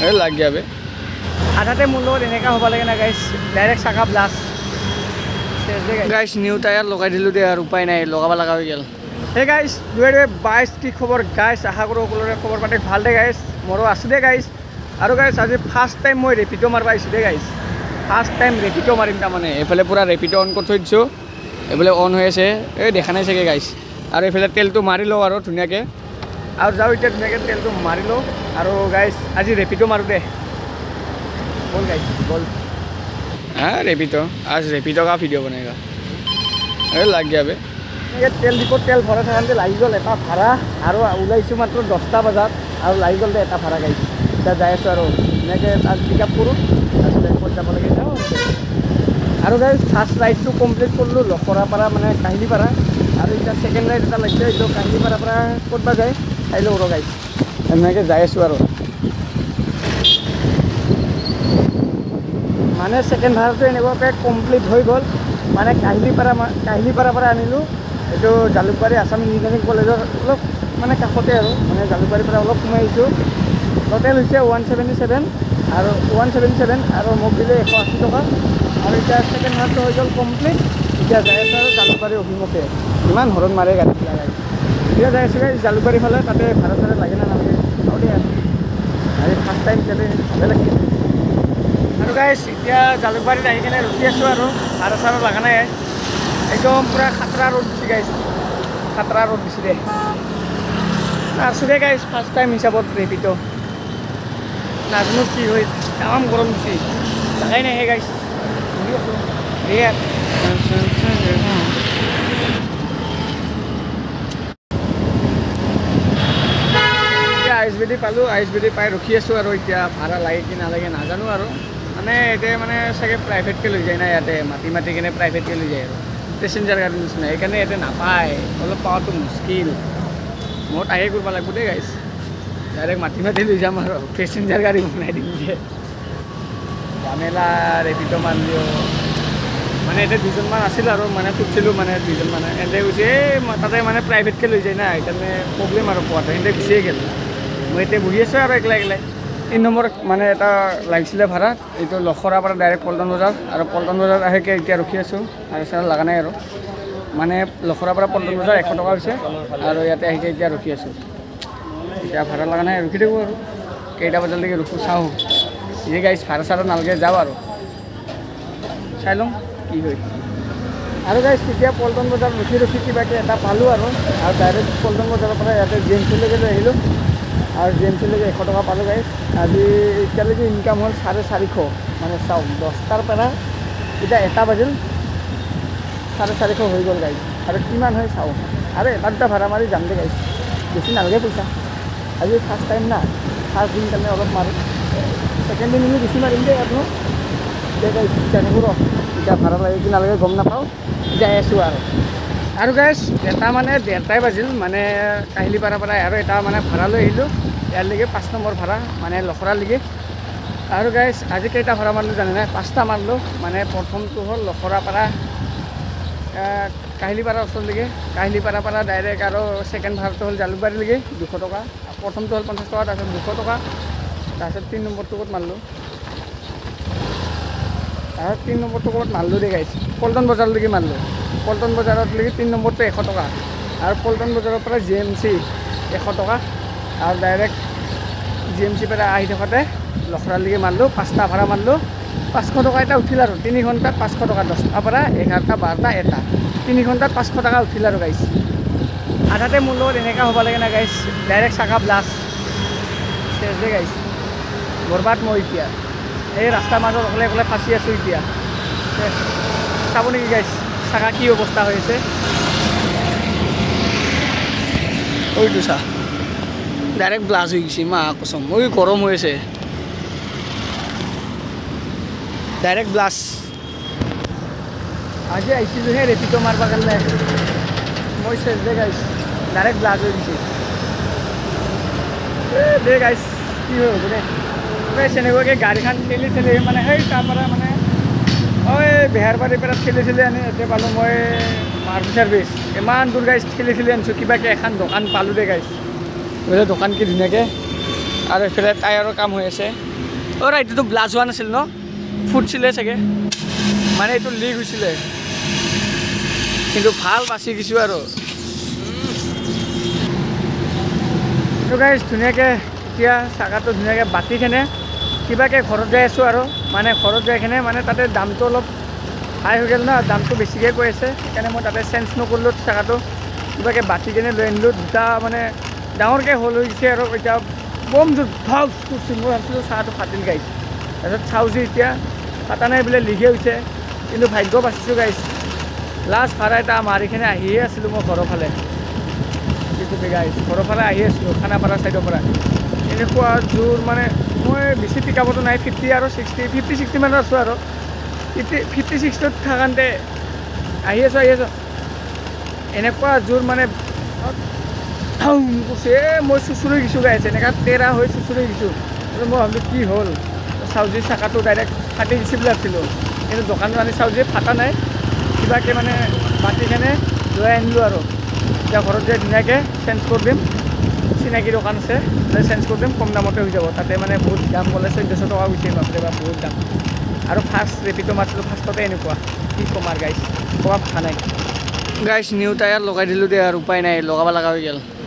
এই লাগ যাবে আধাতে মোৰ লগত এনেকুৱা হ'ব লাগে না গাইছ ডাইৰেক্ট চাকা ব্লাষ্ট গাইছ নিউ টায়াৰ লগাই দিলোঁ দে আৰু উপায় নাই লগাব লগা হৈ গ'ল হে গাইছ 2022 কি খবৰ গাইছ আশা কৰোঁ সকলোৰে খবৰ পাতি ভাল দে গাইছ মোৰো আছোঁ দে গাইছ আৰু গাইছ আজি ফাৰ্ষ্ট টাইম মই ৰেপিডো মাৰিব আহিছোঁ দে গাইছ ফাৰ্ষ্ট টাইম ৰেপিডো মাৰিম তাৰমানে এইফালে পূৰা ৰেপিডো অন কৰি থৈ দিছোঁ এইফালে অন হৈ আছে এই দেখা নাই চাগে গাইছ আৰু এইফালে তেলটো মাৰি লওঁ আৰু ধুনীয়াকৈ আৰু যাওঁ এতিয়া ধুনীয়াকৈ তেলটো মাৰি লওঁ আৰু গাইছ আজি ৰেপিডো মাৰোঁ দে বল গাইছ বল हाँ रेपिडो आज रेपिडो का वीडियो बनेगा अरे लग गया बे तेल डिपोट तेल भरा थाकते लगी गल एटा भाड़ा और ऊल्स मात्र 10टा बजात और लगी गल एटा भाड़ा गाड़ी इतना जाए और पिकअप करूँ एयरपोर्ट যাব लगे जाओ और गाड़ी फार्स्ट राइड तो कमप्लीट कर लो लखरापारा मैं काहिलीपारा और इतना सेकेंड राइड एट लगे तो काहिलीपारा कतबा जाए चाह लो गाड़ी एने जाए और माने सेकेंड भाड़ाটো এনেকুৱাকৈ কমপ্লিট হৈ গ'ল মানে কাহিলীপাৰাৰ পৰা আনিলোঁ এইটো জালুকবাৰী আছাম ইঞ্জিনিয়াৰিং কলেজৰ অলপ মানে কাষতে আৰু মানে জালুকবাৰীৰ পৰা অলপ সোমাই আহিছোঁ টোটেল হৈছে 177 আৰু 177 আৰু মোক দিলে 180 টকা আৰু এতিয়া সেকেন্ড ভাড়াটো হৈ গ'ল কমপ্লিট এতিয়া যাই আছোঁ আৰু জালুকবাৰী অভিমুখে ইমান হৰণ মাৰে গাড়ীবিলাক এতিয়া যাই আছোঁ জালুকবাৰী ফালে তাতে ভাড়া চাড়া লাগে না নালাগে চাওঁ দে আৰু ফাৰ্ষ্ট টাইম তেলে ভালে লাগিছে और गाइस इतना जालुकबारी आहि के रखी आसो और भाड़ा साड़ा लगा ना एकदम पूरा खतरा रोड दिसे गाइस खतरा रोड दिसे दे आसो दे गाइस फार्स्ट टाइम हिसाब रेपिडो नाजनो कि तमाम गरम दिसे लगे ना गाइस आईएसबीडी पालो आईएसबीडी पाई रखी आसो और इतना भाड़ा लगे कि नालागे नाजानो और মানে এতিয়া মানে চাগে প্ৰাইভেটকৈ লৈ যায় না ইয়াতে মাটি কিনে প্ৰাইভেটকৈ লৈ যায় আৰু পেচেঞ্জাৰ গাড়ী নিচিনা সেইকাৰণে ইয়াতে নাপায় অলপ পাৱাটো মুস্কিল মই তাকে কৰিব লাগিব দেই গাইছ ডাইৰেক্ট মাটি লৈ যাম আৰু পেচেঞ্জাৰ গাড়ী বনাই দিম যে জামেলা ৰেপিডো মাৰিলেও মানে এতিয়া দুজনমান আছিল আৰু মানে খুজিছিলোঁ মানে দুজন মানে এনে কৈছে তাতে মানে প্ৰাইভেটকৈ লৈ যায় না সেইকাৰণে প্ৰব্লেম আৰু পোৱাটো সিহঁতে গুচিয়ে গ'ল মই এতিয়া বহি আছোঁ আৰু একলা 3 নম্বৰ মানে এটা লাগিছিলে ভাড়া এইটো লখৰাৰ পৰা ডাইৰেক্ট পল্টন বজাৰ আৰু পল্টন বজাৰ আহিকে এতিয়া ৰখি আছোঁ আৰু চাৰ লগা নাই আৰু মানে লখৰাৰ পৰা পল্টন বজাৰ 100 টকা হৈছে আৰু ইয়াতে আহিকে এতিয়া ৰখি আছোঁ এতিয়া ভাড়া লগা নাই ৰখি থাকোঁ আৰু কেইটা বজালৈকে ৰখোঁ চাওঁ এই গাড়ী ভাড়া চাড়া নালাগে যাওঁ আৰু চাই লওঁ কি হয় আৰু গাড়ী তেতিয়া পল্টন বজাৰ ৰখি কিবাকৈ এটা পালোঁ আৰু ডাইৰেক্ট পল্টন বজাৰৰ পৰা ইয়াতে জিএমচিলৈকে লৈ আহিলোঁ और জিএমচিলৈকে 100 টকা পালোঁ গাইছ আজি এতিয়ালৈকে ইনকাম হ'ল 450 মানে চাওক 10টাৰ পৰা এতিয়া 1টা বাজিল 450 হৈ গ'ল গাইছ আৰু কিমান হয় চাওঁ আৰু এটা ভাড়া মাৰি যাম দে গাইছ বেছি নালাগে পইচা আজি ফাৰ্ষ্ট টাইম না ফাৰ্ষ্ট দিন কাৰণে অলপ মাৰোঁ সেকেণ্ড দিন বেছি মাৰিম দেই আৰু এতিয়া গাইছ জানিব ৰ এতিয়া ভাড়া লাগে কি নালাগে গম নাপাওঁ যাই আছোঁ আৰু গাইছ এটা মানে 1:30 বাজিল মানে কাহিলীপাৰাৰ পৰা আৰু এটা মানে ভাড়া লৈ আহিলোঁ ইয়ালৈকে 5 নম্বৰ ভাড়া মানে লখৰালৈকে আৰু গাইছ আজি কেইটা ভাড়া মাৰিলোঁ জানে নাই 5টা মাৰিলোঁ মানে প্ৰথমটো হ'ল লখৰাৰ পৰা কাহিলীপাৰা ওচৰলৈকে কাহিলীপাৰাৰ পৰা ডাইৰেক্ট আৰু সেকেণ্ড ভাড়াটো হ'ল জালুকবাৰীলৈকে 200 টকা প্ৰথমটো হ'ল 50 টকা তাৰপিছত 200 টকা তাৰপিছত 3 নম্বৰটো ক'ত মাৰিলোঁ আৰু 3 নম্বৰটো ক'ত মাৰিলোঁ দেই গাইছ পল্টন বজাৰলৈকে মাৰিলোঁ পল্টন বজাৰলৈকে 3 নম্বৰটো 100 টকা আৰু পল্টন বজাৰৰ পৰা জিএমচি 100 টকা আৰু ডাইৰেক্ট জিএমচি পৰা আহি থাকোঁতে লখৰালৈকে মাৰিলোঁ 5টা ভাড়া মাৰিলোঁ 500 টকা এটা উঠিল আৰু 3 ঘণ্টাত 500 টকা 10টাৰ পৰা 11টা 12টা এটা 3 ঘণ্টাত 500 টকা উঠিল আৰু গাইছ আধাতে মোৰ লগত এনেকুৱা হ'ব লাগে না গাইছ ডাইৰেক্ট চাকা ব্লাষ্ট দে গাইছ বৰবাদ মই এতিয়া এই ৰাস্তাৰ মাজত অকলে ফাঁচি আছোঁ এতিয়া চাব নেকি গাইছ চাকা কি অৱস্থা হৈছে ওইটো চা ডাইৰেক্ট ব্লাষ্ট হৈ গৈছে মা কসম মই গৰম হৈ আছে ডাইৰেক্ট ব্লাষ্ট আজি আহিছিলোঁহে ৰেপিডো মাৰিব কাৰণে মই চেছ দে গাইছ ডাইৰেক্ট ব্লাষ্ট হৈ গৈছে দে গাইছ কি হৈ হ'ব দে এনেকুৱাকৈ গাড়ীখন ঠেলি মানে সেই তাৰপৰা মানে ঐ বেহাৰবাৰীৰ পৰা ঠেলি আনি এতিয়া পালোঁ মই মাৰুতি চাৰ্ভিচ ইমান দূৰ গাইছ ঠেলি আনিছোঁ কিবাকৈ এখন দোকান পালোঁ দে গাইছ বোলে দোকান কি ধুনীয়াকৈ আৰু এইফালে টায়াৰৰ কাম হৈ আছে অ' এইটোতো ব্লাষ্ট হোৱা নাছিল ন ফুটছিলে চাগে মানে এইটো লিক হৈছিলে কিন্তু ভাল বাচি গৈছোঁ আৰু এইটো গাইজ ধুনীয়াকৈ এতিয়া চাকাটো ধুনীয়াকৈ বাতিকেনে কিবাকৈ ঘৰত যাই আছোঁ আৰু মানে ঘৰত যাই কিনে মানে তাতে দামটো অলপ হাই হৈ গ'ল ন দামটো বেছিকৈ কৈ আছে সেইকাৰণে মই তাতে চেঞ্জ নকৰিলোঁ চাকাটো কিবাকৈ বাতি কিনে লৈ আনিলোঁ দুটা মানে ডাঙৰকৈ হ'ল হৈ গৈছে আৰু এতিয়া বম ভাও মই ভাবিছিলোঁ চাহটো ফাটিল গাইছ তাৰপিছত চাওঁ যে এতিয়া ফাটা নাই বোলে লিগে হৈছে কিন্তু ভাগ্য বাচিছোঁ গাইছ লাষ্ট ভাড়া এটা মাৰিখিনি আহিয়ে আছিলোঁ মই ঘৰৰ ফালে কিন্তু গাইছ ঘৰৰ ফালে আহি আছিলোঁ খানাপাৰা ছাইডৰ পৰা এনেকুৱা জোৰ মানে মই বেছি পিক আপতো নাই 50 আৰু 60 মানত আছোঁ আৰু 56ত থাকোঁতে আহি আছোঁ এনেকুৱা জোৰ মানে কৈছে মই চুচুৰি গৈছোঁ গাইছে এনেকুৱা তেৰা হৈ চুচুৰি গৈছোঁ মই ভাবিলোঁ কি হ'ল চাউজি চাকাটো ডাইৰেক্ট ফাটি দিছে বুলি ভাবিছিলোঁ কিন্তু দোকানত আনি চাউজি ফাটা নাই কিবাকৈ মানে বাতিকেনে লৈ আনিলোঁ আৰু এতিয়া ঘৰত যাই ধুনীয়াকৈ চেঞ্জ কৰি দিম চিনাকি দোকান আছে চেঞ্জ কৰি দিম কম দামতে হৈ যাব তাতে মানে বহুত দাম ক'লে 1400 টকা গৈছে বাপৰে বা বহুত দাম আৰু ফাৰ্ষ্ট ৰেপিডো মাৰিছিলোঁ ফাৰ্ষ্টতে এনেকুৱা কি ক'ম আৰু গাইছ ক'ব ভাষা নাই গাইছ নিউ টায়াৰ লগাই দিলোঁ দে আৰু উপায় নাই লগাব লগা হৈ গ'ল